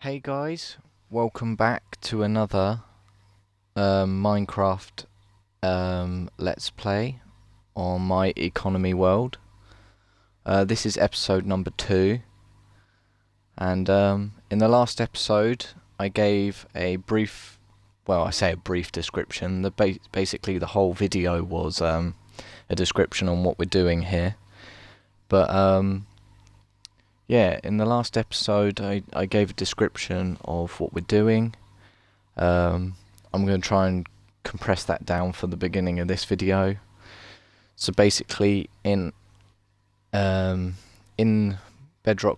Hey guys, welcome back to another Minecraft Let's Play on My Economy World. This is episode number 2, and in the last episode I gave a brief, I say a brief description. Basically the whole video was a description on what we're doing here, but yeah, in the last episode I gave a description of what we're doing. I'm going to try and compress that down for the beginning of this video. So basically in Bedrock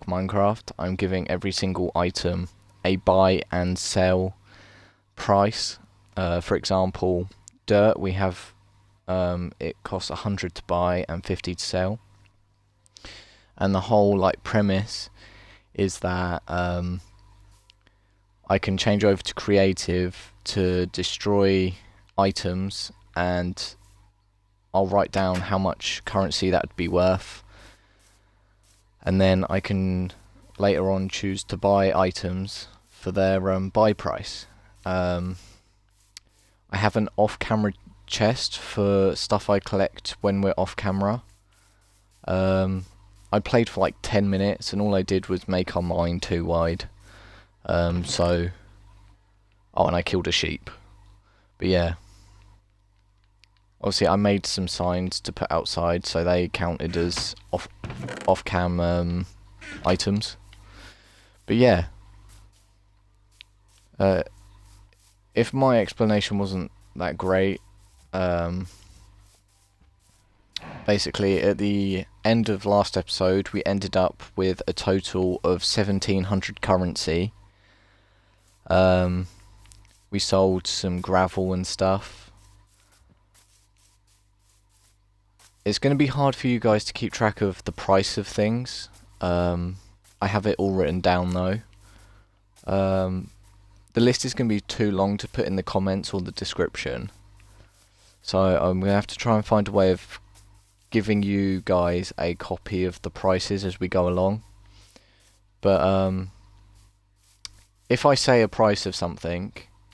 Minecraft, I'm giving every single item a buy and sell price. For example, dirt, we have it costs 100 to buy and 50 to sell. And the whole premise is that I can change over to creative to destroy items, and I'll write down how much currency that would be worth, and then I can later on choose to buy items for their buy price. I have an off-camera chest for stuff I collect when we're off camera. I played for like 10 minutes and all I did was make our mine too wide. And I killed a sheep. But yeah. Obviously I made some signs to put outside so they counted as off-cam items. But yeah. If my explanation wasn't that great, basically, at the end of last episode, we ended up with a total of 1,700 currency. We sold some gravel and stuff. It's going to be hard for you guys to keep track of the price of things. I have it all written down though. The list is going to be too long to put in the comments or the description. So I'm going to have to try and find a way of giving you guys a copy of the prices as we go along. But if I say a price of something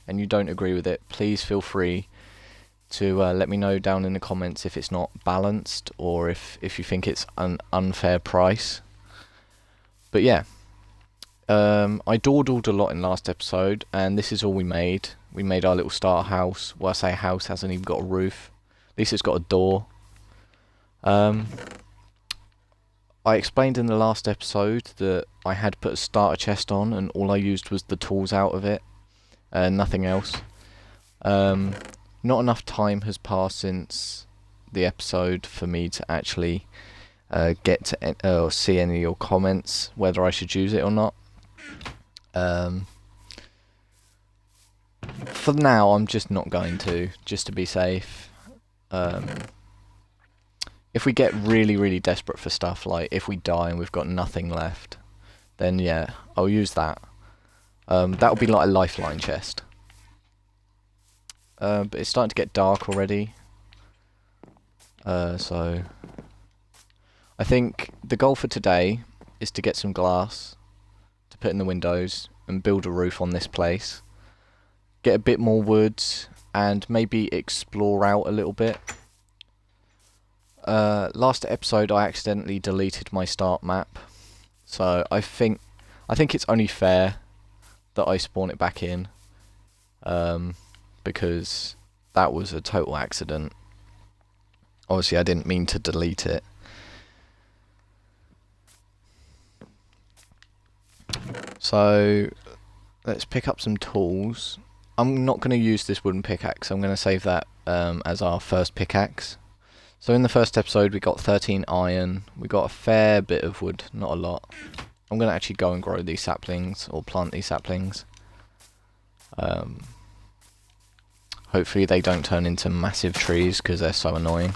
and you don't agree with it, please feel free to let me know down in the comments if it's not balanced or if you think it's an unfair price. But yeah, I dawdled a lot in last episode, and this is all we made. We made our little starter house. Well, I say house, hasn't even got a roof. At least it's got a door. I explained in the last episode that I had put a starter chest on and all I used was the tools out of it, nothing else. Not enough time has passed since the episode for me to actually get to see any of your comments, whether I should use it or not. For now, I'm just not going to, just to be safe. If we get really, really desperate for stuff, like if we die and we've got nothing left, then yeah, I'll use that. That'll be like a lifeline chest. But it's starting to get dark already. So I think the goal for today is to get some glass to put in the windows and build a roof on this place. Get a bit more wood and maybe explore out a little bit. Last episode I accidentally deleted my start map, so I think it's only fair that I spawn it back in, because that was a total accident. Obviously I didn't mean to delete it. So let's pick up some tools. I'm not going to use this wooden pickaxe, I'm going to save that as our first pickaxe. So in the first episode we got 13 iron, we got a fair bit of wood, not a lot. I'm going to actually go and grow these saplings, or plant these saplings. Hopefully they don't turn into massive trees because they're so annoying.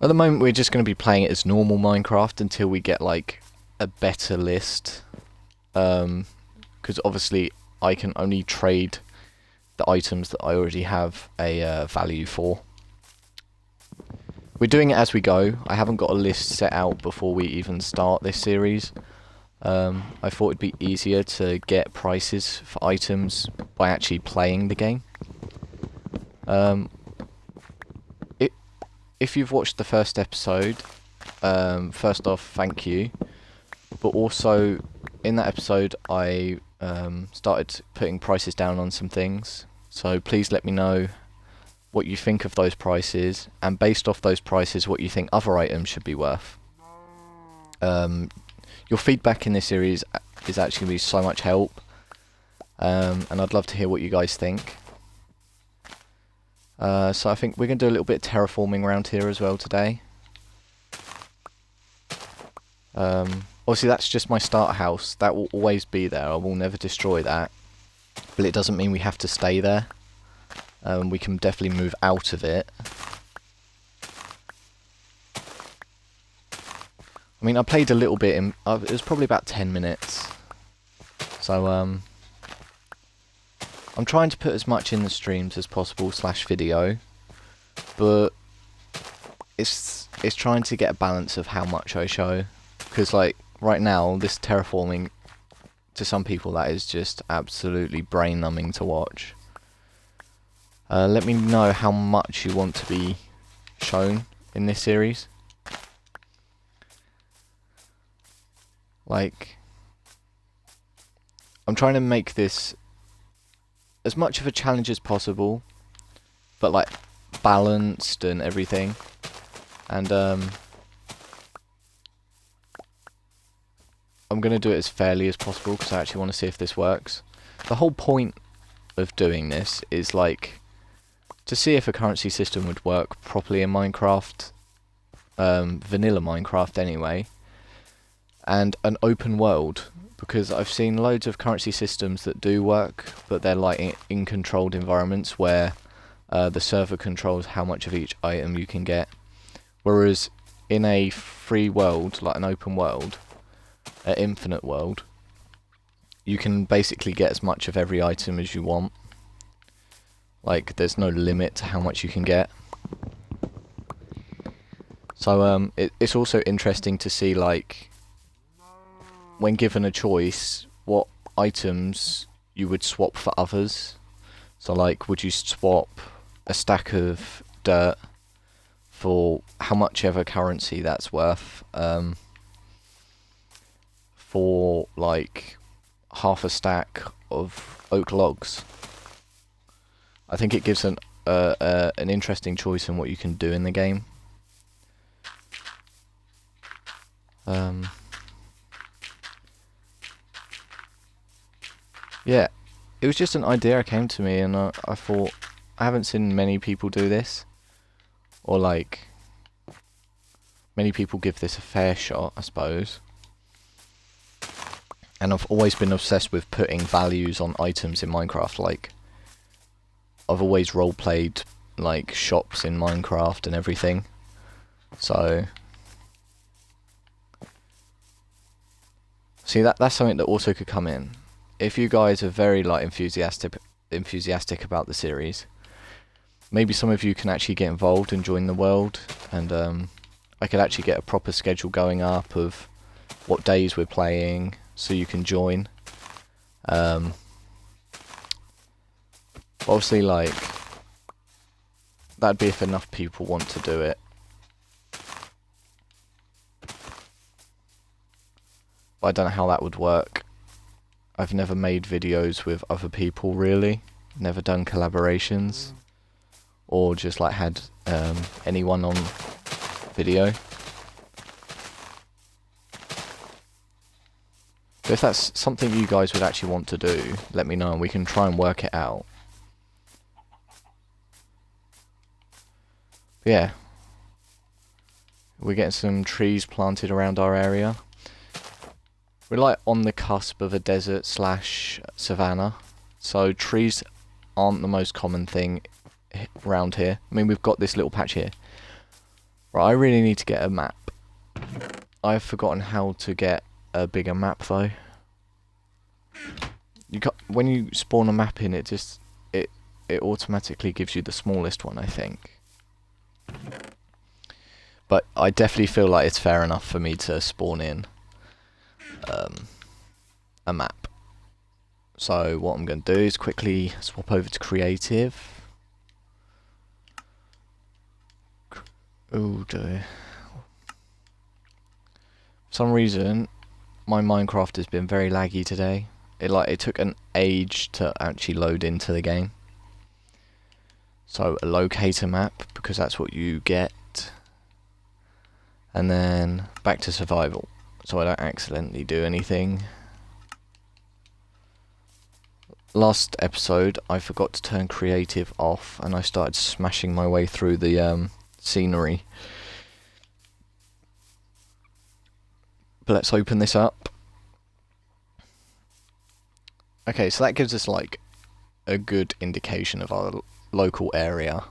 At the moment we're just going to be playing it as normal Minecraft until we get like a better list. Because obviously I can only trade the items that I already have a value for. We're doing it as we go. I haven't got a list set out before we even start this series. I thought it'd be easier to get prices for items by actually playing the game. If you've watched the first episode, first off, thank you. But also, in that episode, I started putting prices down on some things. So please let me know what you think of those prices, and based off those prices, what you think other items should be worth. Your feedback in this series is actually going to be so much help, and I'd love to hear what you guys think. So I think we're going to do a little bit of terraforming around here as well today. Obviously that's just my starter house. That will always be there. I will never destroy that. But it doesn't mean we have to stay there. We can definitely move out of it. I mean, I played a little bit in... it was probably about 10 minutes. So, I'm trying to put as much in the streams as possible, / video. But it's trying to get a balance of how much I show. Because, like, right now, this terraforming, to some people, that is just absolutely brain-numbing to watch. Let me know how much you want to be shown in this series. Like, I'm trying to make this as much of a challenge as possible, but like balanced and everything. And I'm going to do it as fairly as possible because I actually want to see if this works. The whole point of doing this is like to see if a currency system would work properly in Minecraft, vanilla Minecraft anyway, and an open world, because I've seen loads of currency systems that do work, but they're like in controlled environments where the server controls how much of each item you can get, whereas in a free world, like an open world, an infinite world, you can basically get as much of every item as you want. Like, there's no limit to how much you can get. So it's also interesting to see, like, when given a choice, what items you would swap for others. So like, would you swap a stack of dirt for how much ever currency that's worth, for like half a stack of oak logs? I think it gives an interesting choice in what you can do in the game. Yeah, it was just an idea that came to me, and I thought, I haven't seen many people do this, or like, many people give this a fair shot, I suppose. And I've always been obsessed with putting values on items in Minecraft. Like, I've always roleplayed like shops in Minecraft and everything. So, see, that's something that also could come in. If you guys are very like enthusiastic about the series, maybe some of you can actually get involved and join the world, and I could actually get a proper schedule going up of what days we're playing, so you can join. Obviously, like, that'd be if enough people want to do it. But I don't know how that would work. I've never made videos with other people, really. Never done collaborations. Or just like had anyone on video. So if that's something you guys would actually want to do, let me know and we can try and work it out. But yeah. We're getting some trees planted around our area. We're like on the cusp of a desert / savannah, so trees aren't the most common thing around here. I mean, we've got this little patch here. Right, I really need to get a map. I've forgotten how to get a bigger map though. When you spawn a map in, it automatically gives you the smallest one, I think. But I definitely feel like it's fair enough for me to spawn in. a map. So what I'm going to do is quickly swap over to creative. Oh dear. For some reason, my Minecraft has been very laggy today. It took an age to actually load into the game. So a locator map, because that's what you get. And then back to survival, so I don't accidentally do anything. Last episode, I forgot to turn creative off, and I started smashing my way through the scenery. But let's open this up. Okay, so that gives us like a good indication of our local area.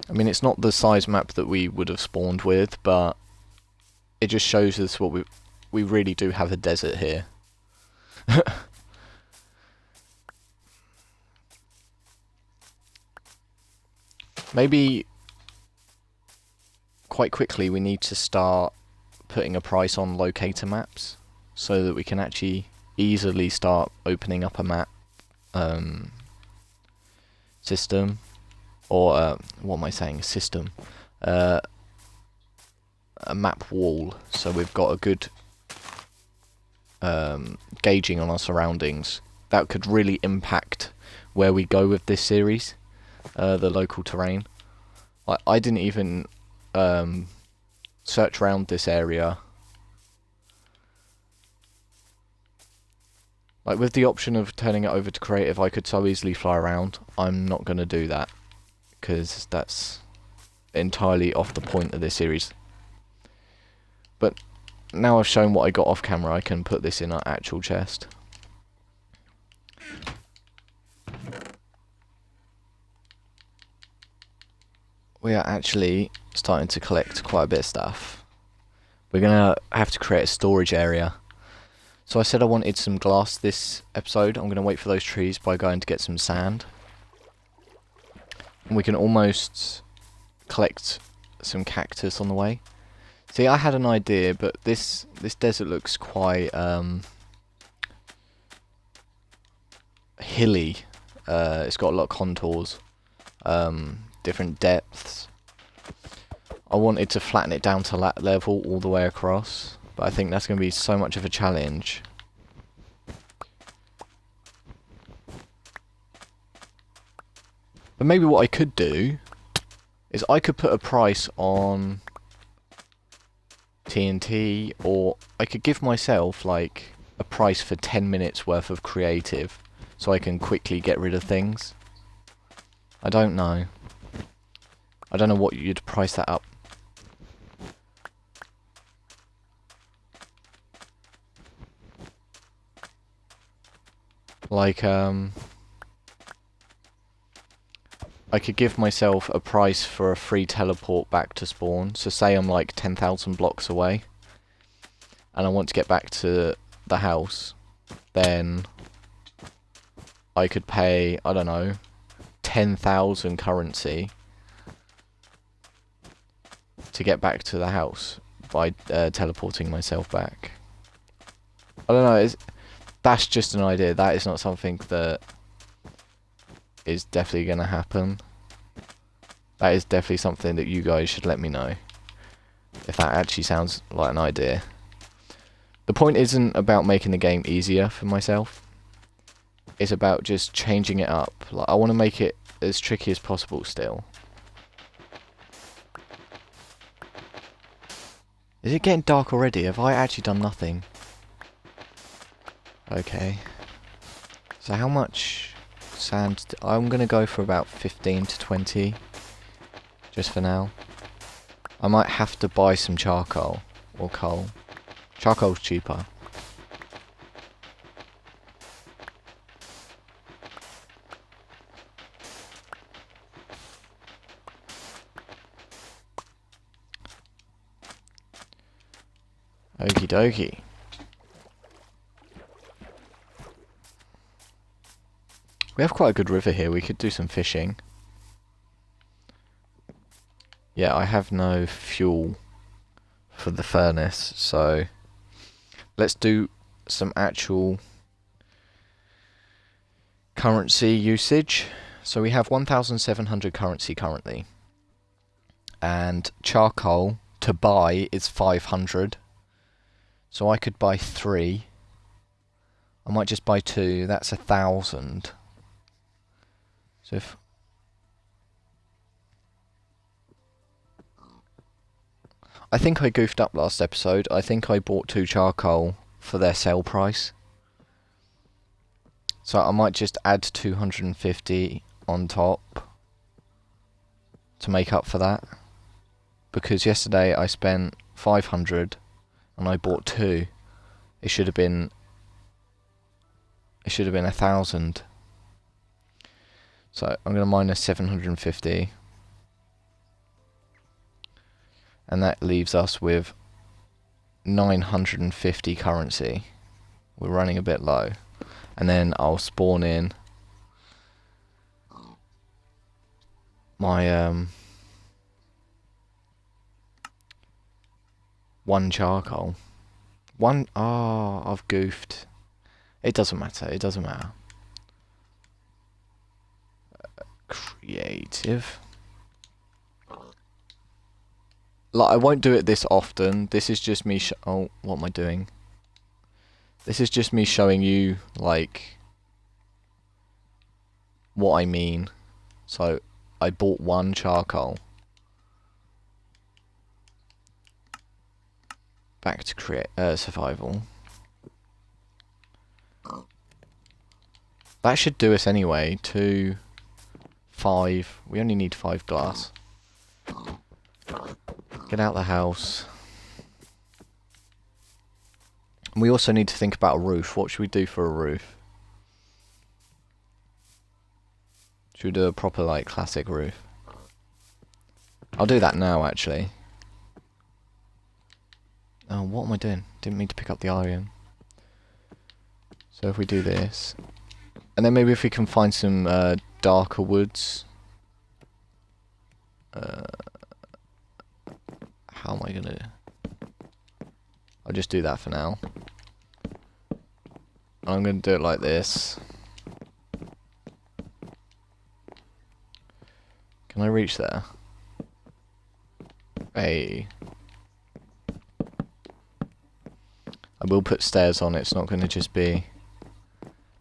I mean, it's not the size map that we would have spawned with, but it just shows us what we really do have a desert here. Maybe quite quickly we need to start putting a price on locator maps so that we can actually easily start opening up a map system, or what am I saying, system, a map wall, so we've got a good gauging on our surroundings. That could really impact where we go with this series, the local terrain. I didn't even search around this area. Like, with the option of turning it over to creative, I could so easily fly around. I'm not going to do that, because that's entirely off the point of this series. But now I've shown what I got off camera, I can put this in our actual chest. We are actually starting to collect quite a bit of stuff. We're going to have to create a storage area. So I said I wanted some glass this episode. I'm going to wait for those trees by going to get some sand. And we can almost collect some cactus on the way. See, I had an idea, but this desert looks quite hilly. It's got a lot of contours, different depths. I wanted to flatten it down to that level all the way across, but I think that's going to be so much of a challenge. But maybe what I could do is I could put a price on TNT, or I could give myself like a price for 10 minutes worth of creative so I can quickly get rid of things. I don't know. I don't know what you'd price that up. Like, I could give myself a price for a free teleport back to spawn. So say I'm like 10,000 blocks away and I want to get back to the house, then I could pay, I don't know, 10,000 currency to get back to the house by teleporting myself back. I don't know, that's just an idea. That is not something that is definitely going to happen. That is definitely something that you guys should let me know if that actually sounds like an idea. The point isn't about making the game easier for myself. It's about just changing it up. Like, I want to make it as tricky as possible still. Is it getting dark already? Have I actually done nothing? Okay. So how much sand? I'm going to go for about 15 to 20. Just for now. I might have to buy some charcoal. Or coal. Charcoal's cheaper. Okie dokie. We have quite a good river here. We could do some fishing. Yeah, I have no fuel for the furnace. So let's do some actual currency usage. So we have 1,700 currency currently, and charcoal to buy is 500. So I could buy 3. I might just buy 2. That's 1,000. So if I think I goofed up last episode. I think I bought 2 charcoal for their sale price. So I might just add 250 on top to make up for that. Because yesterday I spent 500 and I bought 2. It should have been 1,000. So I'm going to minus 750. And that leaves us with 950 currency. We're running a bit low. And then I'll spawn in my 1 charcoal. I've goofed. It doesn't matter. It doesn't matter. Creative. Like, I won't do it this often. This is just me oh, what am I doing? This is just me showing you, like, what I mean. So, I bought 1 charcoal. Back to create survival. That should do us anyway. 2, 5. We only need 5 glass. Get out the house. We also need to think about a roof. What should we do for a roof? Should we do a proper, like, classic roof? I'll do that now, actually. Oh, what am I doing? Didn't mean to pick up the iron. So if we do this... And then maybe if we can find some darker woods. How am I gonna... I'll just do that for now. I'm gonna do it like this. Can I reach there? Hey. I will put stairs on, it's not gonna just be...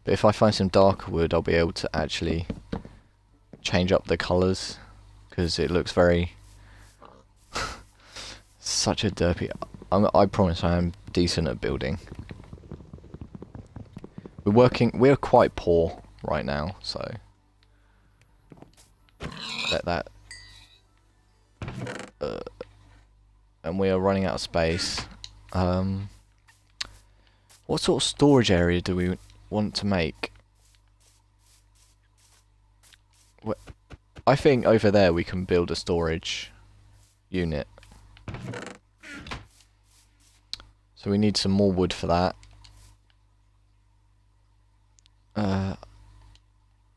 But if I find some darker wood, I'll be able to actually change up the colours. Because it looks very... Such a derpy... I promise I am decent at building. We're quite poor right now, so... Let that... and we are running out of space. What sort of storage area do we want to make? I think over there we can build a storage unit. So we need some more wood for that.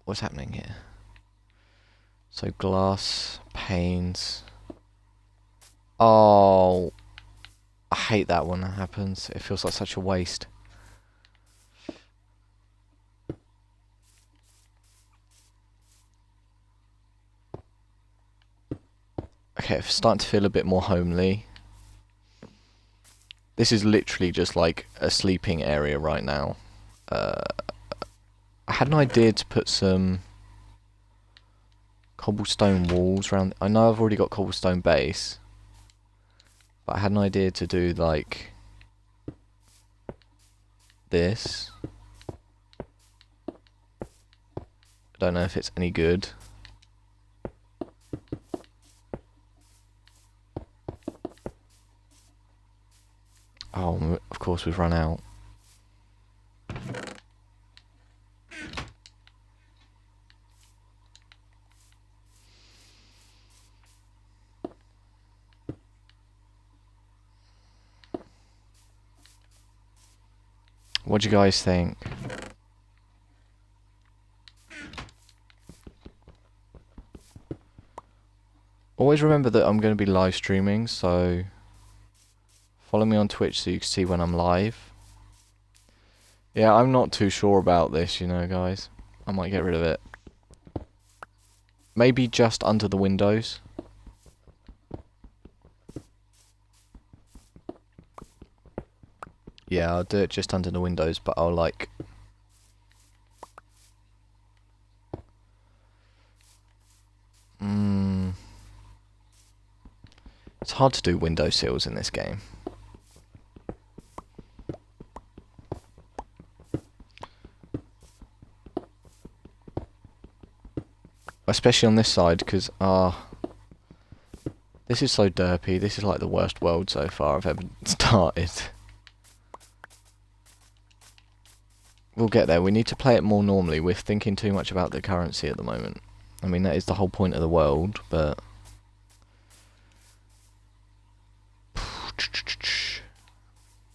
What's happening here? So glass, panes. Oh, I hate that when that happens. It feels like such a waste. Okay, it's starting to feel a bit more homely. This is literally just like a sleeping area right now. I had an idea to put some cobblestone walls around. I know I've already got cobblestone base, but I had an idea to do like this. I don't know if it's any good. Oh, of course we've run out. What do you guys think? Always remember that I'm going to be live streaming, so Follow me on Twitch so you can see when I'm live. Yeah, I'm not too sure about this, you know, guys. I might get rid of it. Maybe just under the windows. Yeah, I'll do it just under the windows, but I'll like... It's hard to do window sills in this game. Especially on this side, because, this is so derpy. This is like the worst world so far I've ever started. We'll get there. We need to play it more normally. We're thinking too much about the currency at the moment. I mean, that is the whole point of the world, but...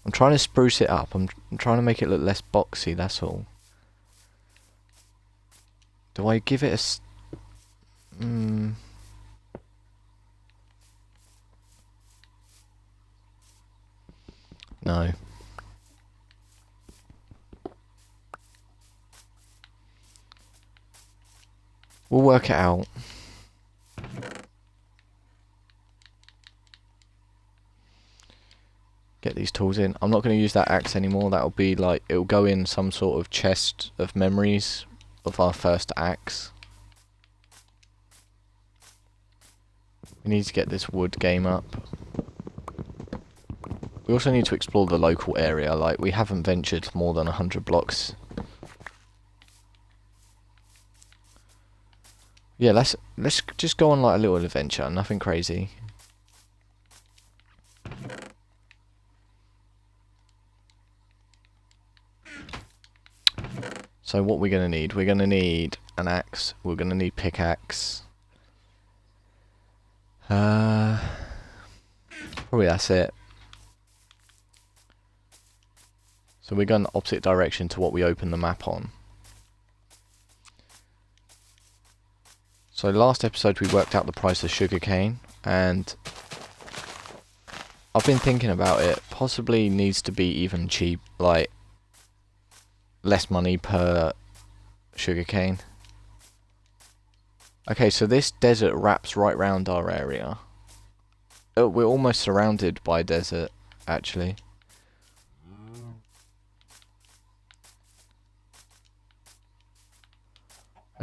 I'm trying to spruce it up. I'm trying to make it look less boxy, that's all. Do I give it a... No. We'll work it out. Get these tools in. I'm not going to use that axe anymore. That'll be like... It'll go in some sort of chest of memories of our first axe. We need to get this wood game up. We also need to explore the local area. Like, we haven't ventured more than 100 blocks. Yeah, let's just go on like a little adventure. Nothing crazy. So what we're going to need? We're going to need an axe. We're going to need pickaxe. Probably that's it. So we're going the opposite direction to what we opened the map on. So last episode we worked out the price of sugarcane, and I've been thinking about it. Possibly needs to be even cheap, like less money per sugarcane. Okay, so this desert wraps right round our area. Oh, we're almost surrounded by desert, actually.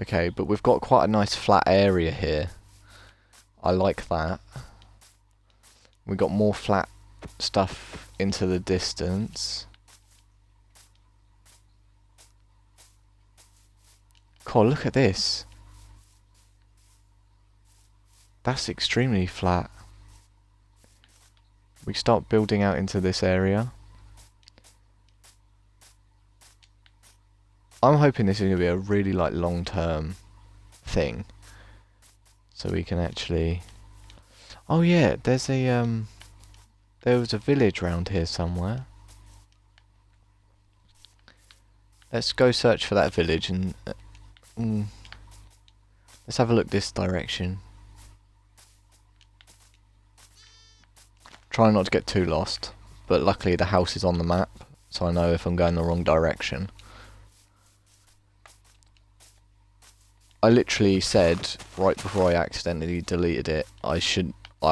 Okay, but we've got quite a nice flat area here. I like that. We got more flat stuff into the distance. God, look at this. That's extremely flat. We start building out into this area. I'm hoping this is going to be a really like long-term thing. So we can actually... Oh yeah, there's a there was a village around here somewhere. Let's go search for that village and let's have a look this direction. Try not to get too lost, but luckily the house is on the map, so I know if I'm going the wrong direction. I literally said right before I accidentally deleted it, I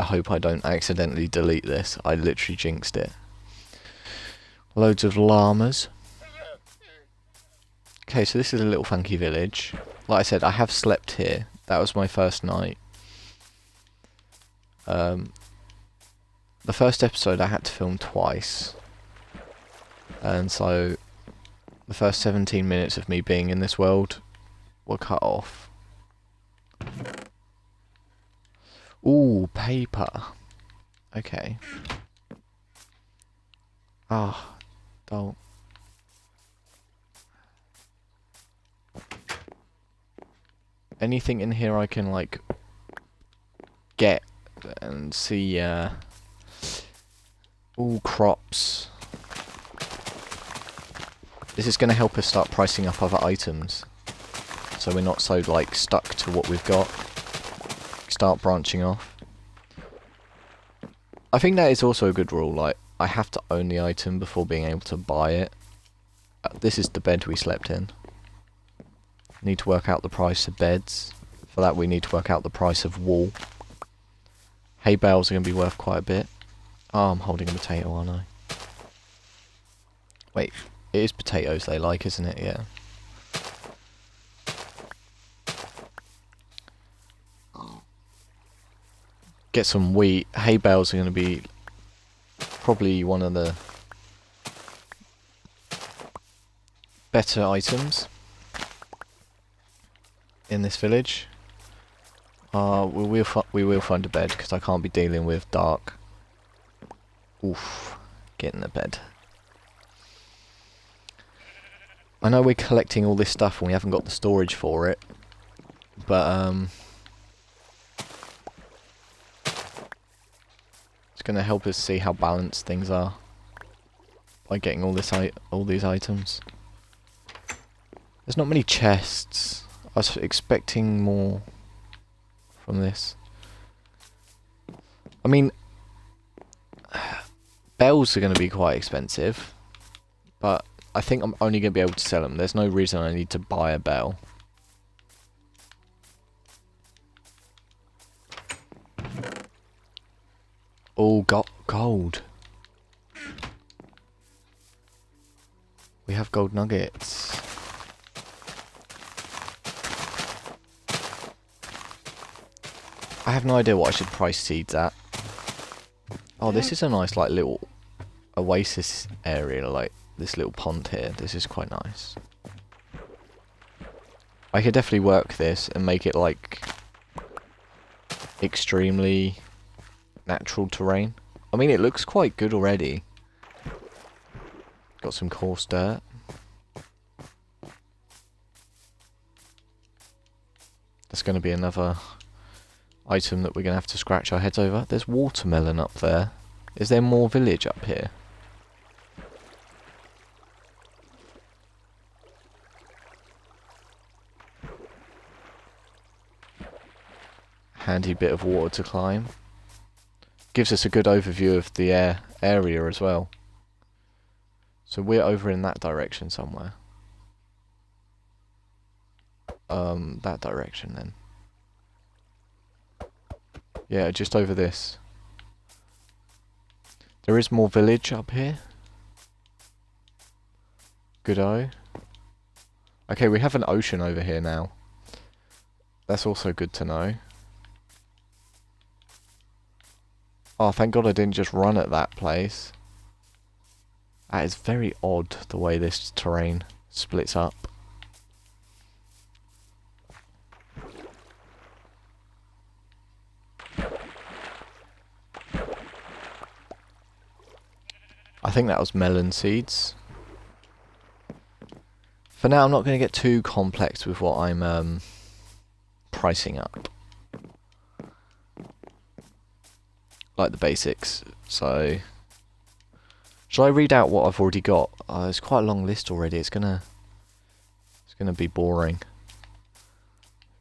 hope I don't accidentally delete this. I literally jinxed it. Loads of llamas. Okay, so this is a little funky village. Like I said, I have slept here. That was my first night. The first episode I had to film twice. And so the first 17 minutes of me being in this world were cut off. Ooh, paper. Okay. Ah, don't. Anything in here I can like get and see. Ooh, crops. This is going to help us start pricing up other items, so we're not so like stuck to what we've got. Start branching off. I think that is also a good rule. Like, I have to own the item before being able to buy it. This is the bed we slept in. Need to work out the price of beds. For that we need to work out the price of wool. Hay bales are going to be worth quite a bit. Oh, I'm holding a potato, aren't I? Wait, it is potatoes they like, isn't it? Yeah. Get some wheat. Hay bales are going to be probably one of the better items in this village. We will find a bed because I can't be dealing with dark. Oof, get in the bed. I know we're collecting all this stuff and we haven't got the storage for it, but it's going to help us see how balanced things are by getting all these items. There's not many chests. I was expecting more from this. I mean, bells are going to be quite expensive, but I think I'm only going to be able to sell them. There's no reason I need to buy a bell. Oh, got gold. We have gold nuggets. I have no idea what I should price seeds at. Oh, this is a nice, like, little oasis area, like this little pond here. This is quite nice. I could definitely work this and make it, like, extremely natural terrain. I mean, it looks quite good already. Got some coarse dirt. That's going to be another item that we're going to have to scratch our heads over. There's watermelon up there. Is there more village up here? Handy bit of water to climb. Gives us a good overview of the area as well. So we're over in that direction somewhere. That direction then. Yeah, just over this. There is more village up here. Good-o. Okay, we have an ocean over here now. That's also good to know. Oh, thank God I didn't just run at that place. That is very odd, the way this terrain splits up. I think that was melon seeds. For now, I'm not going to get too complex with what I'm pricing up. Like the basics. So, shall I read out what I've already got? It's quite a long list already. It's gonna be boring.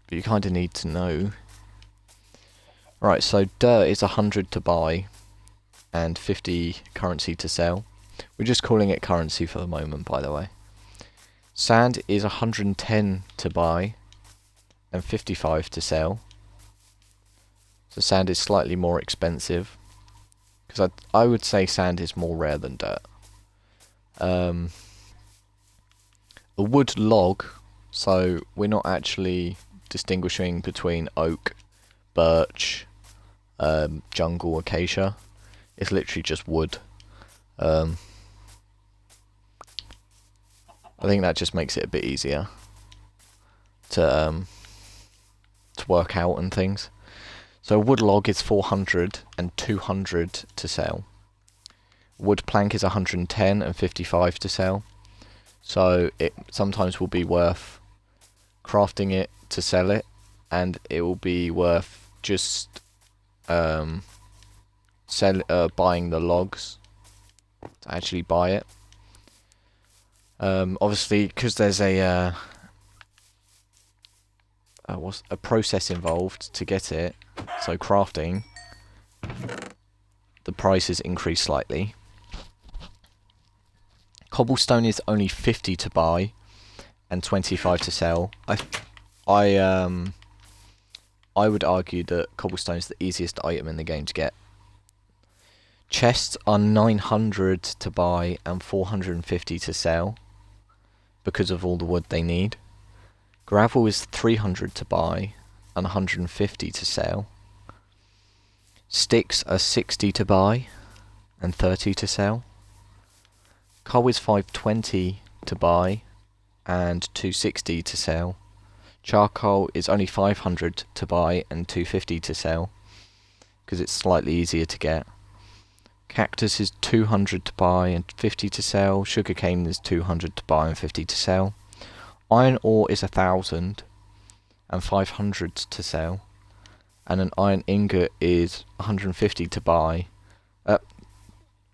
But you kind of need to know. Right, so dirt is 100 to buy and 50 currency to sell. We're just calling it currency for the moment, by the way. Sand is 110 to buy and 55 to sell. So sand is slightly more expensive, because I would say sand is more rare than dirt. A wood log, so we're not actually distinguishing between oak, birch, jungle, acacia. It's literally just wood. I think that just makes it a bit easier to work out and things. So wood log is 400 and 200 to sell. Wood plank is 110 and 55 to sell. So it sometimes will be worth crafting it to sell it, and it will be worth just buying the logs to actually buy it. Obviously, because there's a process involved to get it, so crafting, the prices increase slightly. Cobblestone is only 50 to buy and 25 to sell. I would argue that cobblestone is the easiest item in the game to get. Chests are 900 to buy and 450 to sell because of all the wood they need. Gravel is 300 to buy and 150 to sell. Sticks are 60 to buy and 30 to sell. Coal is 520 to buy and 260 to sell. Charcoal is only 500 to buy and 250 to sell because it's slightly easier to get. Cactus is 200 to buy and 50 to sell. Sugarcane is 200 to buy and 50 to sell. Iron ore is 1,000 and 500 to sell. And an iron ingot is 150 to buy,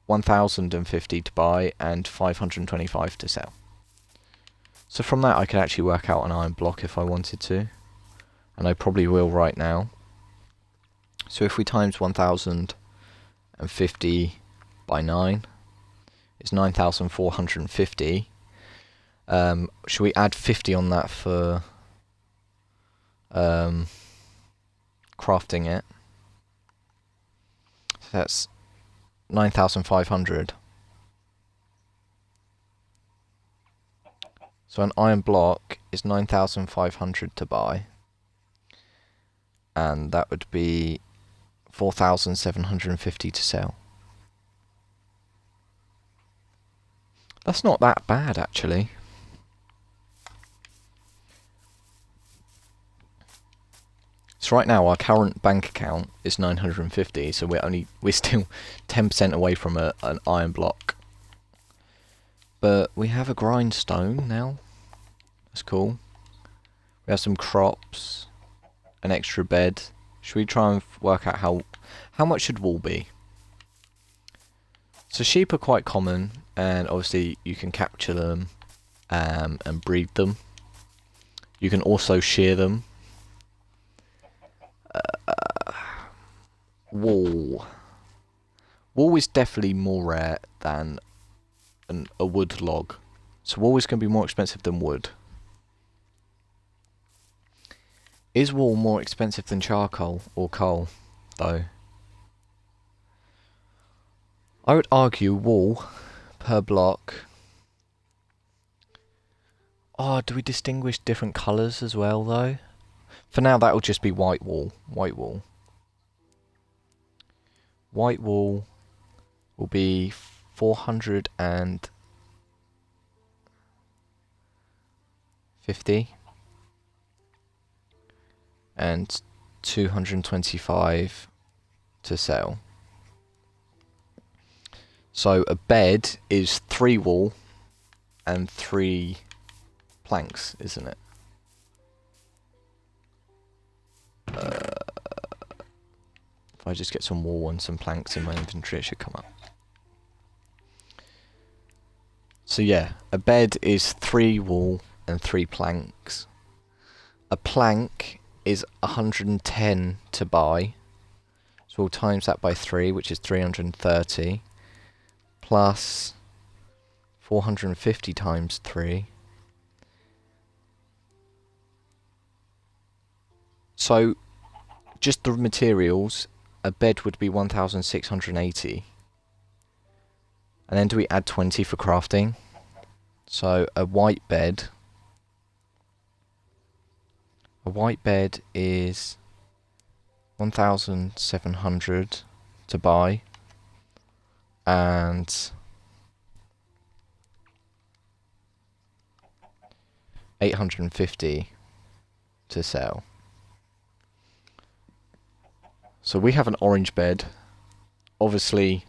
1,050 to buy and 525 to sell. So from that I could actually work out an iron block if I wanted to, and I probably will right now. So if we times 1,050 by 9, it's 9,450. Should we add 50 on that for crafting it? So that's 9,500. So an iron block is 9,500 to buy, and that would be 4,750 to sell. That's not that bad actually. So right now our current bank account is 950, so we're still 10% away from an iron block. But we have a grindstone now. That's cool. We have some crops, an extra bed. Should we try and work out how much should wool be? So sheep are quite common, and obviously you can capture them and breed them. You can also shear them. Wool is definitely more rare than a wood log. So wool is going to be more expensive than wood. Is wool more expensive than charcoal or coal, though? I would argue wool per block. Oh, do we distinguish different colours as well, though? For now, that will just be white wool. White wool. White wool will be 450 and 225 to sell. So a bed is 3 wool and 3 planks, isn't it? If I just get some wool and some planks in my inventory, it should come up. So yeah, a bed is 3 wool and 3 planks. A plank is 110 to buy. So we'll times that by 3, which is 330. Plus 450 times 3. So just the materials, a bed would be 1,680. And then do we add 20 for crafting? So a white bed is 1,700 to buy and 850 to sell. So we have an orange bed. Obviously,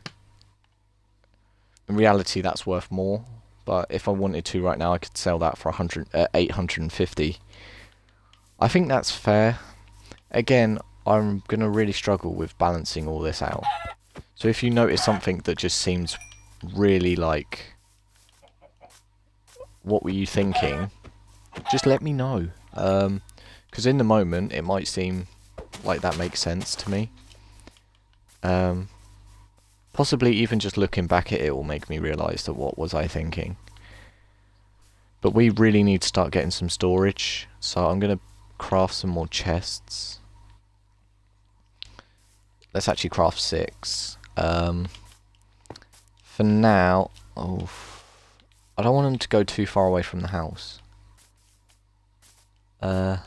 in reality, that's worth more. But if I wanted to right now, I could sell that for 850. I think that's fair. Again, I'm going to really struggle with balancing all this out. So if you notice something that just seems really like, what were you thinking? Just let me know. Because in the moment, it might seem like that makes sense to me. Possibly even just looking back at it will make me realise that what was I thinking. But we really need to start getting some storage, so I'm going to craft some more chests. Let's actually craft 6. For now... Oh, I don't want them to go too far away from the house. I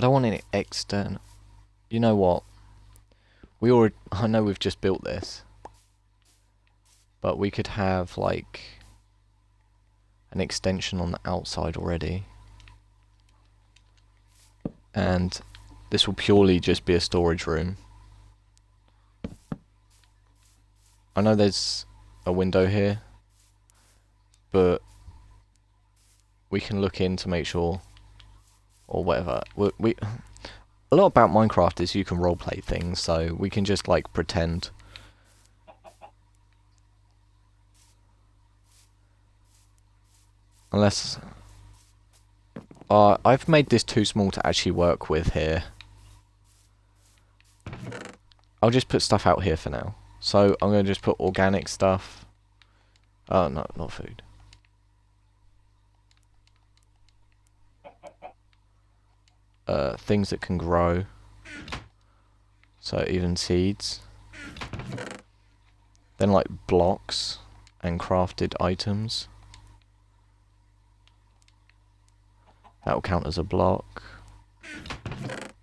don't want any external... You know what? I know we've just built this. But we could have, like... an extension on the outside already. And this will purely just be a storage room. I know there's a window here, but we can look in to make sure, or whatever. A lot about Minecraft is you can roleplay things, so we can just like pretend. Unless I've made this too small to actually work with here. I'll just put stuff out here for now. So I'm going to just put organic stuff. Oh, no, not food. Things that can grow. So even seeds. Then like blocks and crafted items. That will count as a block.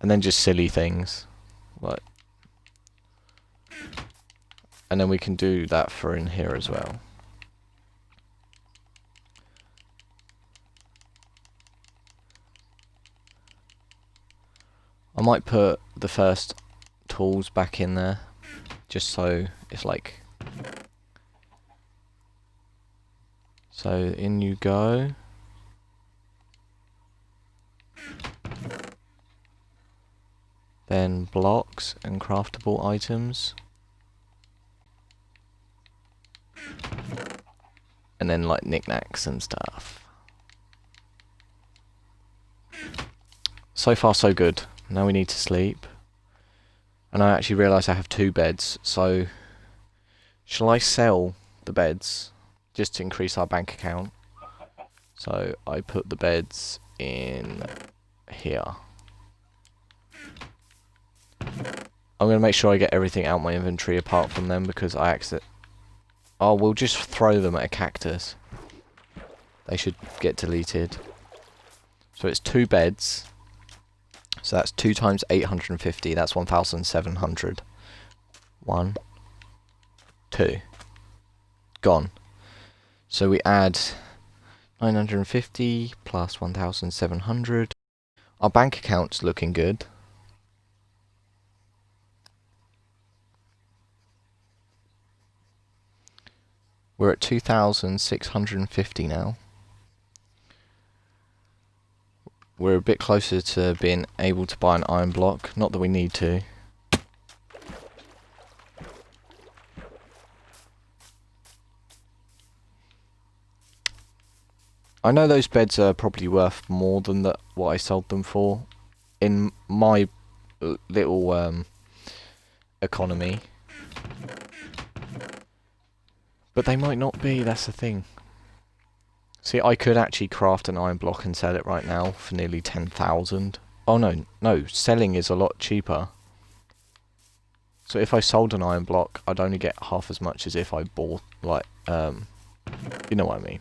And then just silly things. Like... And then we can do that for in here as well. I might put the first tools back in there, just so it's like... So in you go. Then blocks and craftable items. And then like knickknacks and stuff. So far so good. Now we need to sleep. And I actually realise I have 2 beds, so shall I sell the beds just to increase our bank account? So I put the beds in here. I'm going to make sure I get everything out my inventory apart from them because I Oh, we'll just throw them at a cactus. They should get deleted. So it's 2 beds. So that's 2 times 850. That's 1,700. 1, 2. Gone. So we add 950 plus 1,700. Our bank account's looking good. We're at 2,650 now. We're a bit closer to being able to buy an iron block. Not that we need to. I know those beds are probably worth more than what I sold them for. In my little economy. But they might not be, that's the thing. See, I could actually craft an iron block and sell it right now for nearly 10,000. Oh no, selling is a lot cheaper. So if I sold an iron block, I'd only get half as much as if I bought, like, you know what I mean.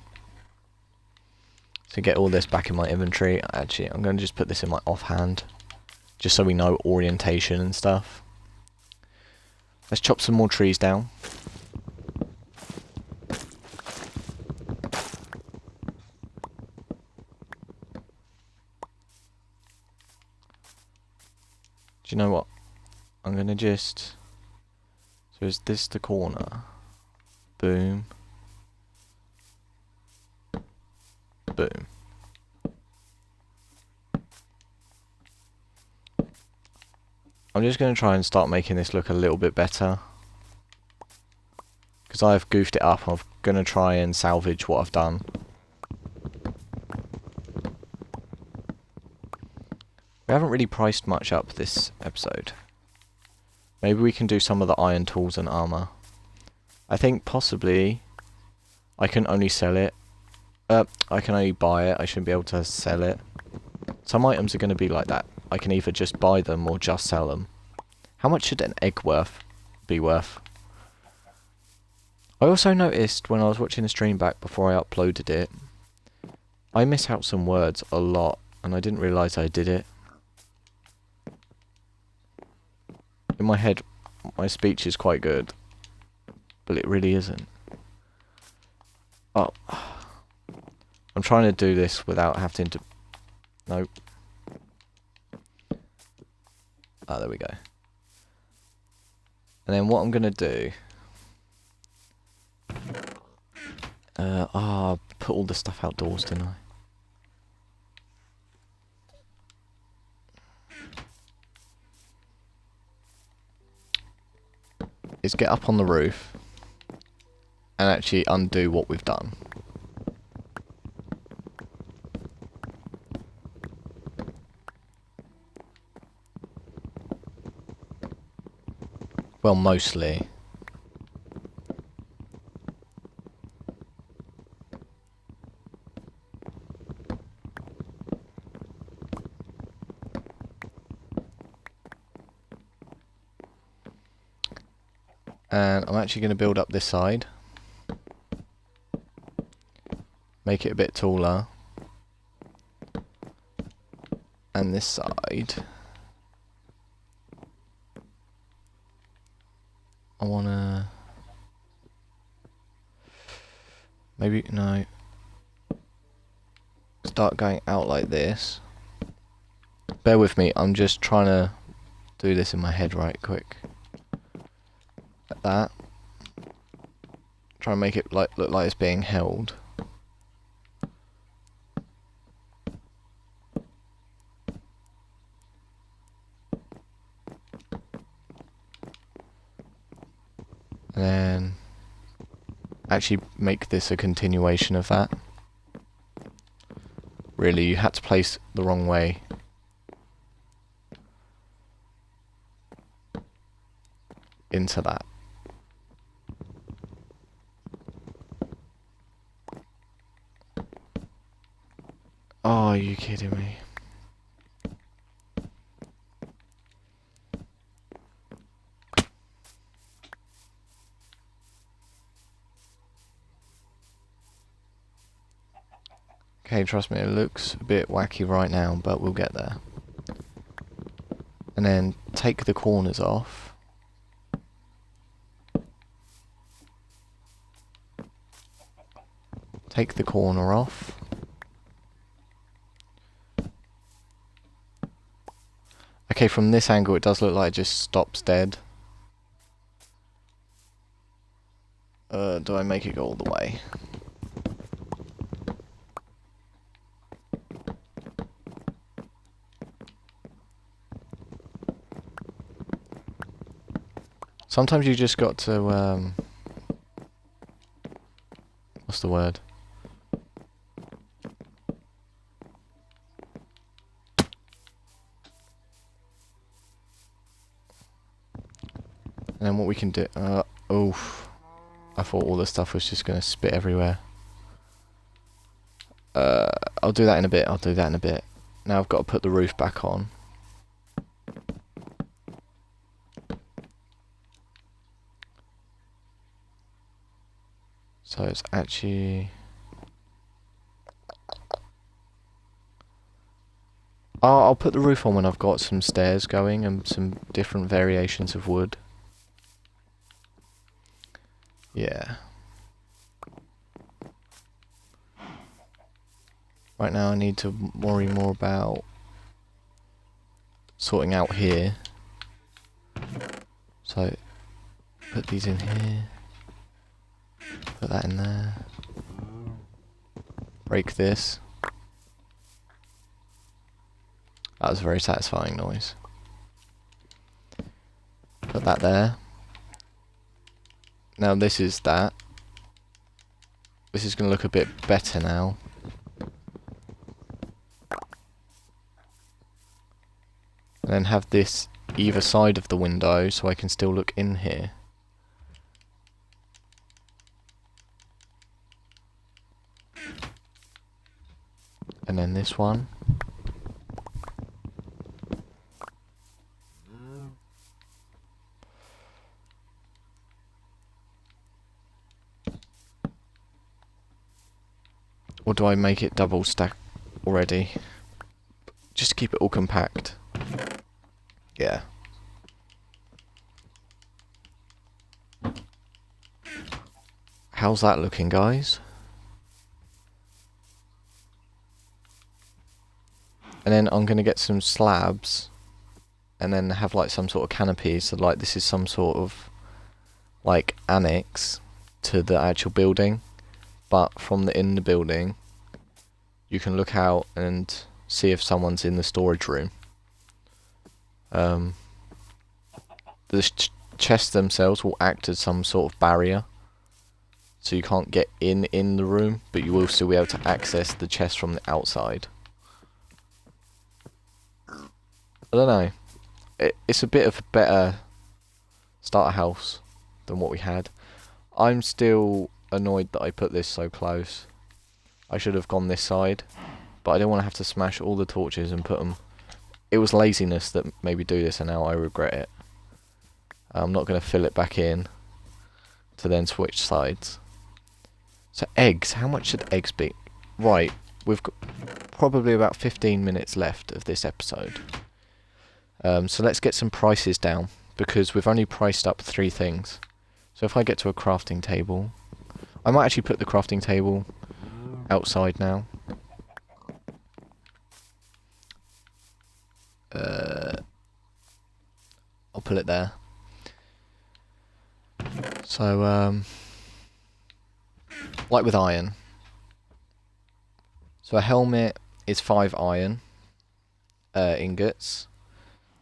So get all this back in my inventory. Actually, I'm going to just put this in my offhand. Just so we know orientation and stuff. Let's chop some more trees down. Do you know what? I'm going to just... So is this the corner? Boom. Boom. I'm just going to try and start making this look a little bit better. Because I've goofed it up. I'm going to try and salvage what I've done. We haven't really priced much up this episode. Maybe we can do some of the iron tools and armor. I think possibly I can only sell it. I can only buy it. I shouldn't be able to sell it. Some items are going to be like that. I can either just buy them or just sell them. How much should an egg be worth? I also noticed when I was watching the stream back before I uploaded it, I miss out some words a lot, and I didn't realise I did it. In my head, my speech is quite good, but it really isn't. Oh. I'm trying to do this without having to... Nope. Ah, there we go. And then what I'm going to do... put all the stuff outdoors, didn't I? Is get up on the roof and actually undo what we've done. Well, mostly. And I'm actually going to build up this side. Make it a bit taller. And this side. I want to... Maybe, no. Start going out like this. Bear with me, I'm just trying to do this in my head right quick. Like that. Try and make it look like it's being held. And then actually make this a continuation of that. Really, you had to place the wrong way. Into that. Oh, are you kidding me? Okay, trust me, it looks a bit wacky right now, but we'll get there. And then take the corners off. Take the corner off. Okay, from this angle it does look like it just stops dead. Do I make it go all the way? Sometimes you just got to, what's the word? And then what we can do, oof. I thought all the stuff was just going to spit everywhere. I'll do that in a bit, Now I've got to put the roof back on. So it's actually... I'll put the roof on when I've got some stairs going and some different variations of wood. Yeah. Right now I need to worry more about sorting out here. So, put these in here. Put that in there. Break this. That was a very satisfying noise. Put that there. Now this is that. This is going to look a bit better now. And then have this either side of the window so I can still look in here. And then this one. Or do I make it double stack already? Just to keep it all compact. Yeah. How's that looking, guys? And then I'm going to get some slabs. And then have like some sort of canopy. So like this is some sort of like annex to the actual building. But from in the building, you can look out and see if someone's in the storage room. The chests themselves will act as some sort of barrier, so you can't get in the room, but you will still be able to access the chest from the outside. I don't know. It's a bit of a better starter house than what we had. I'm still annoyed that I put this so close. I should have gone this side, but I don't want to have to smash all the torches and put them. It was laziness that made me do this, and now I regret it. I'm not going to fill it back in to then switch sides. So eggs, how much should eggs be? Right, we've got probably about 15 minutes left of this episode. So let's get some prices down, because we've only priced up 3 things. So if I get to a crafting table, I might actually put the crafting table outside now. I'll put it there. So, like with iron. So a helmet is 5 iron ingots.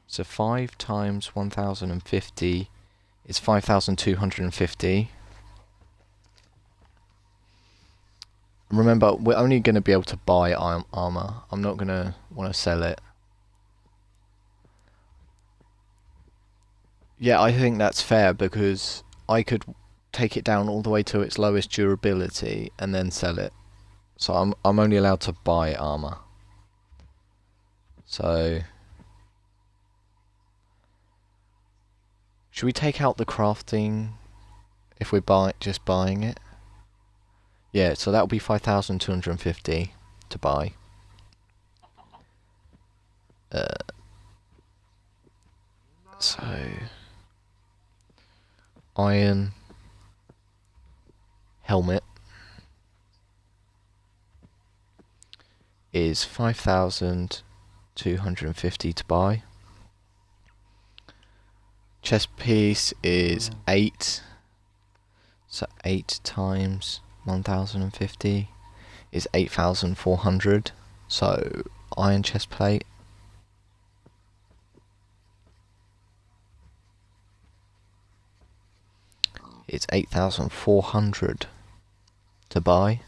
So 5 times 1050 is 5,250. Remember, we're only going to be able to buy armor. I'm not going to want to sell it. Yeah, I think that's fair, because I could take it down all the way to its lowest durability and then sell it. So I'm only allowed to buy armor. So should we take out the crafting if we're just buying it? Yeah, so that will be 5,250 to buy. So iron helmet is 5,250 to buy. Chest piece is 8. So 8 times 1,050 is 8,400. So iron chest plate. It's 8,400 to buy.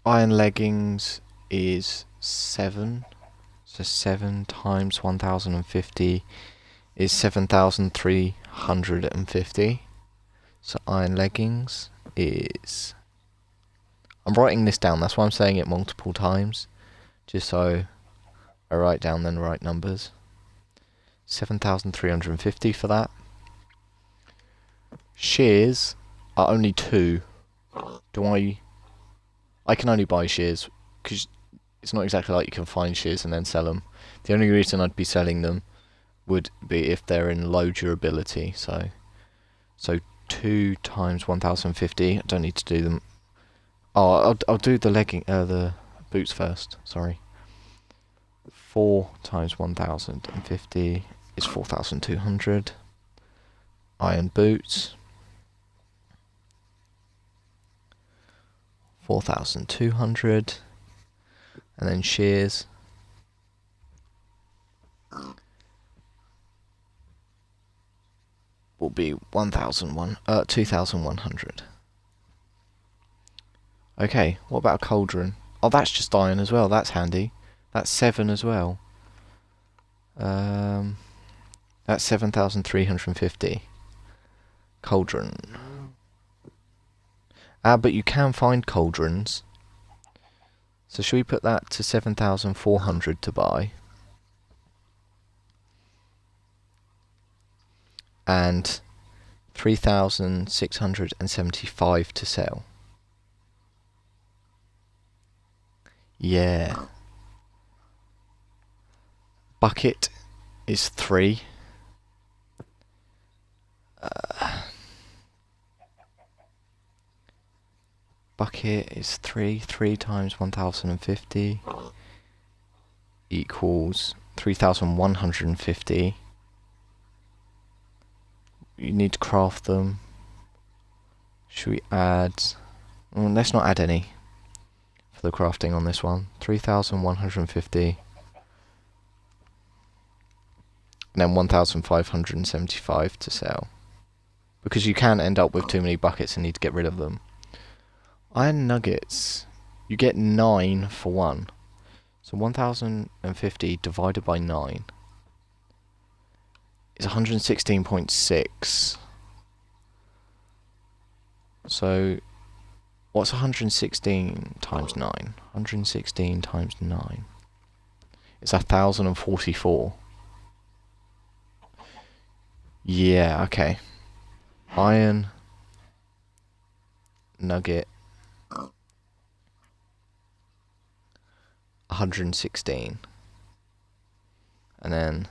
Iron leggings is 7. So 7 times 1,050 is 7,350. So iron leggings is... I'm writing this down, that's why I'm saying it multiple times. Just so I write down the right numbers. 7,350 for that. Shears are only 2. I can only buy shears because it's not exactly like you can find shears and then sell them. The only reason I'd be selling them would be if they're in low durability. So 2 times 1,050. I don't need to do them. Oh, I'll do the boots first. Sorry. 4 times 1,050 is 4,200. Iron boots. 4,200. And then shears. Will be 2,100. Okay, what about a cauldron? Oh, that's just iron as well, that's handy. That's 7 as well. That's 7,350. Cauldron. But you can find cauldrons. So should we put that to 7,400 to buy? And 3,675 to sell. Yeah. Bucket is 3. Bucket is 3. 3 times 1,050 equals 3,150. You need to craft them. Should we add... let's not add any for the crafting on this one. 3,150. And then 1,575 to sell. Because you can end up with too many buckets and need to get rid of them. Iron nuggets. You get 9 for 1. So 1,050 divided by 9 is 116.6. So what's 116 times 9? 116 times 9 is 1,044. Yeah, okay. Iron nugget 116. And then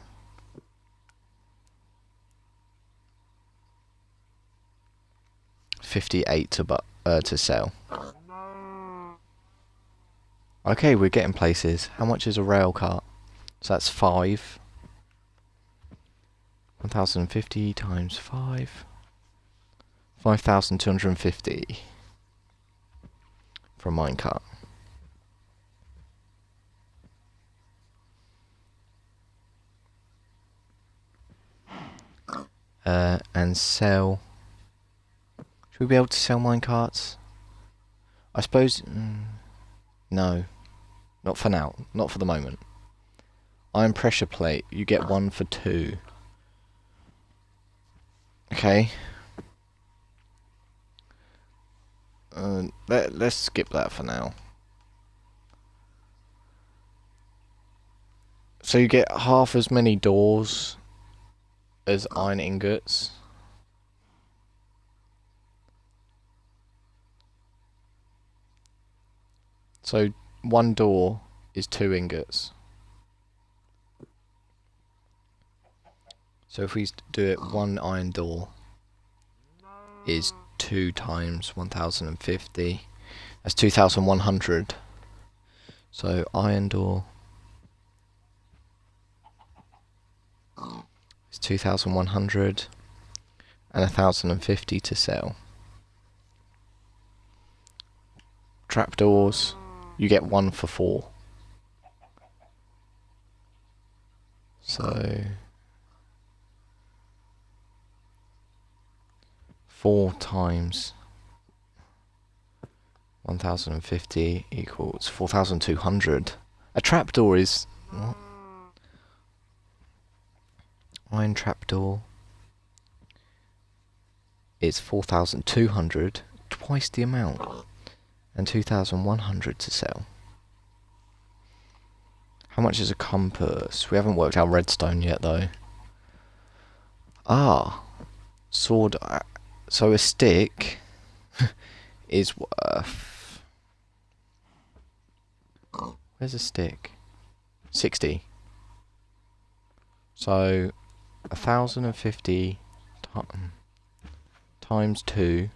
$58 to sell. Okay, we're getting places. How much is a rail cart? So that's 5. 1,050 times 5. 5,250 for a minecart. And sell. Should we be able to sell minecarts? I suppose... no. Not for now. Not for the moment. Iron pressure plate. You get 1 for 2. Okay. Let's skip that for now. So you get half as many doors as iron ingots. So 1 door is 2 ingots. So if we do it, 1 iron door is 2 times 1,050. That's 2,100. So iron door is 2,100 and 1,050 to sell. Trapdoors, you get 1 for 4. So 4 times 1,050 equals 4,200. A trapdoor is... what? Iron trapdoor is 4,200, twice the amount, and 2,100 to sell. How much is a compass? We haven't worked out redstone yet though. Sword. So a stick is worth... where's a stick? 60. So 1,050 times 2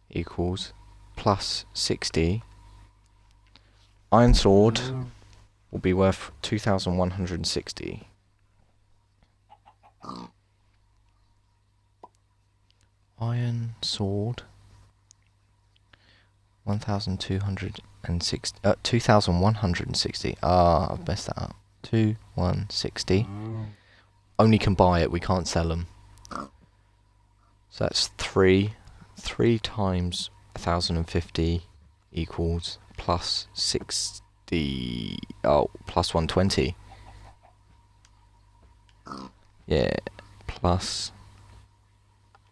equals plus 60. Iron sword will be worth 2,160. Iron sword 1,260. 2,160. I've messed that up. 2,160. Only can buy it, we can't sell them. So that's 3. 3 times 1,050 equals plus 60. Oh, plus 120. Yeah, plus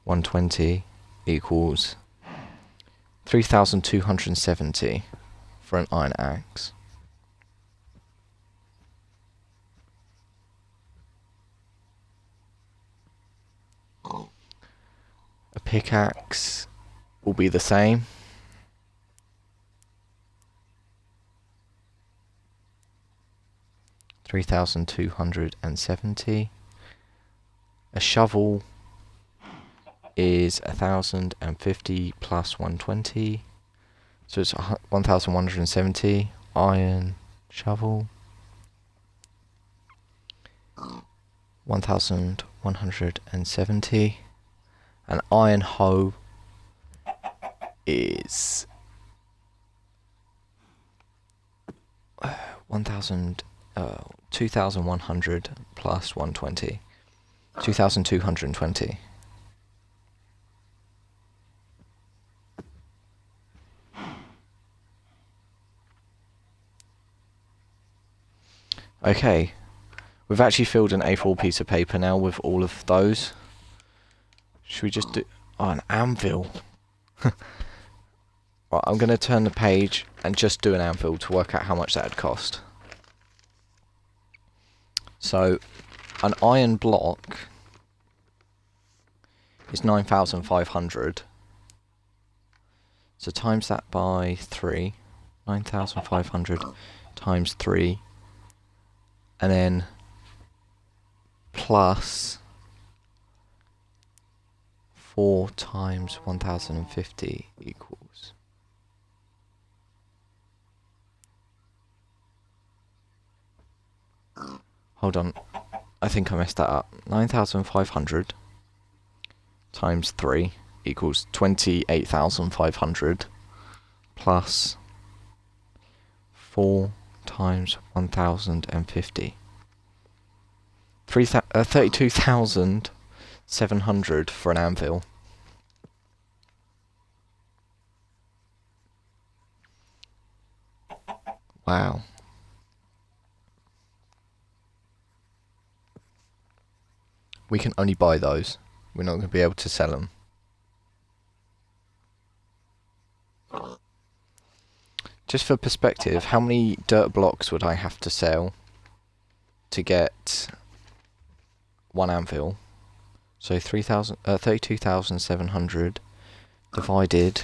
120 equals 3,270 for an iron axe. A pickaxe will be the same. $3,270. A shovel is 1,050 plus 120, so it's 1,170. Iron shovel, 1,170. An iron hoe is 2,100 plus 120. 2,220. Okay, we've actually filled an A4 piece of paper now with all of those. Should we just do... Oh, an anvil. Right, I'm going to turn the page and just do an anvil to work out how much that would cost. So, an iron block is 9,500. So times that by 3. 9,500 times 3. And then plus 4 times 1,050 equals... Hold on, I think I messed that up. 9,500 times 3 equals 28,500 plus 4 times 1,050. 32,700 for an anvil. Wow. We can only buy those. We're not going to be able to sell them. Just for perspective, how many dirt blocks would I have to sell to get one anvil? So 32,700 divided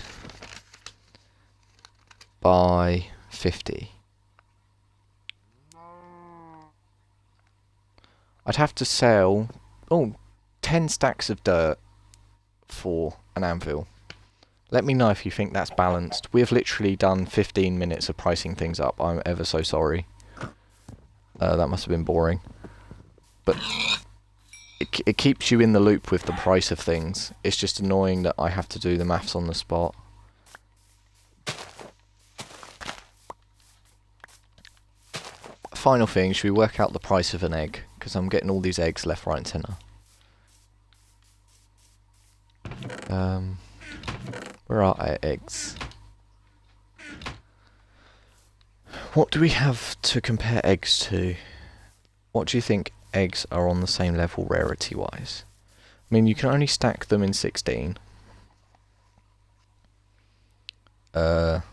by 50. I'd have to sell 10 stacks of dirt for an anvil. Let me know if you think that's balanced. We've literally done 15 minutes of pricing things up. I'm ever so sorry. That must have been boring. But it keeps you in the loop with the price of things. It's just annoying that I have to do the maths on the spot. Final thing, should we work out the price of an egg? Because I'm getting all these eggs left, right and centre. Where are our eggs? What do we have to compare eggs to? What do you think eggs are on the same level rarity-wise? I mean, you can only stack them in 16. I'd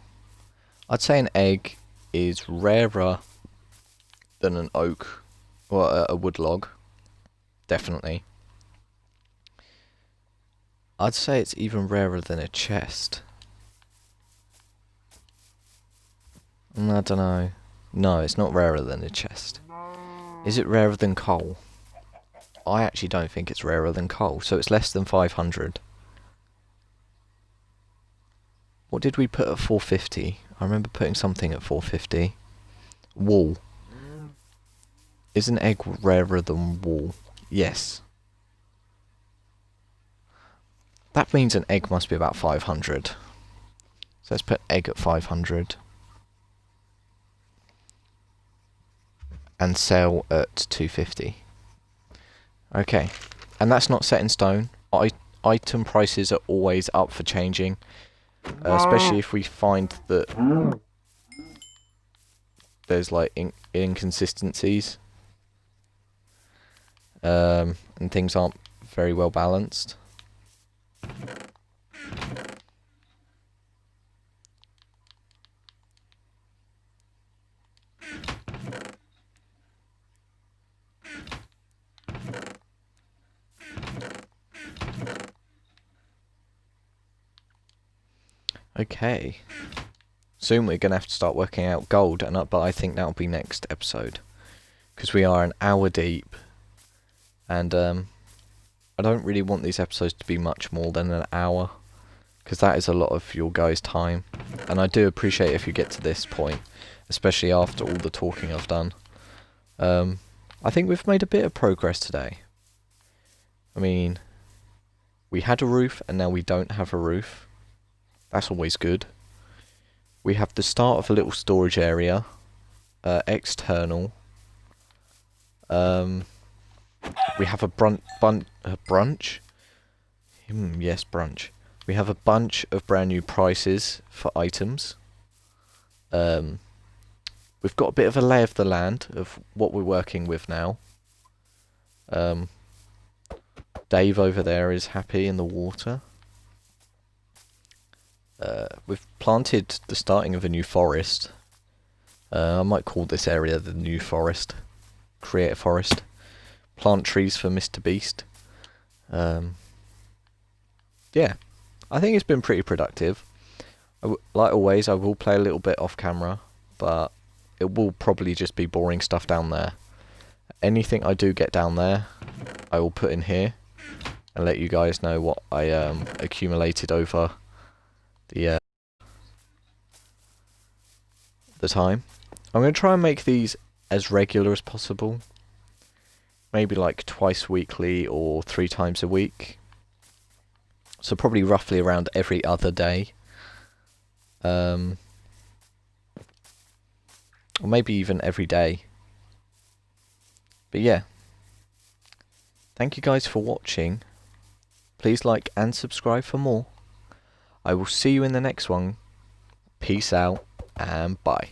say an egg is rarer than an oak or a wood log. Definitely. I'd say it's even rarer than a chest. I don't know. No, it's not rarer than a chest. Is it rarer than coal? I actually don't think it's rarer than coal, so it's less than 500. What did we put at 450? I remember putting something at 450. Wool. Is an egg rarer than wool? Yes. That means an egg must be about 500. So let's put egg at 500. And sell at 250. Okay. And that's not set in stone. Item prices are always up for changing. Especially if we find that there's like inconsistencies, and things aren't very well balanced. Okay. Soon we're going to have to start working out gold, but I think that'll be next episode. Because we are an hour deep. And I don't really want these episodes to be much more than an hour. Because that is a lot of your guys' time. And I do appreciate if you get to this point. Especially after all the talking I've done. I think we've made a bit of progress today. I mean, we had a roof and now we don't have a roof. That's always good. We have the start of a little storage area. External. We have a brunch. Yes, brunch. We have a bunch of brand new prices for items. We've got a bit of a lay of the land of what we're working with now. Dave over there is happy in the water. We've planted the starting of a new forest. I might call this area the new forest. Create a forest. Plant trees for Mr. Beast. Yeah, I think it's been pretty productive. Like always, I will play a little bit off camera, but it will probably just be boring stuff down there. Anything I do get down there, I will put in here and let you guys know what I accumulated over the time. I'm going to try and make these as regular as possible. Maybe like twice weekly or 3 times a week. So probably roughly around every other day. Or maybe even every day. But yeah. Thank you guys for watching. Please like and subscribe for more. I will see you in the next one. Peace out and bye.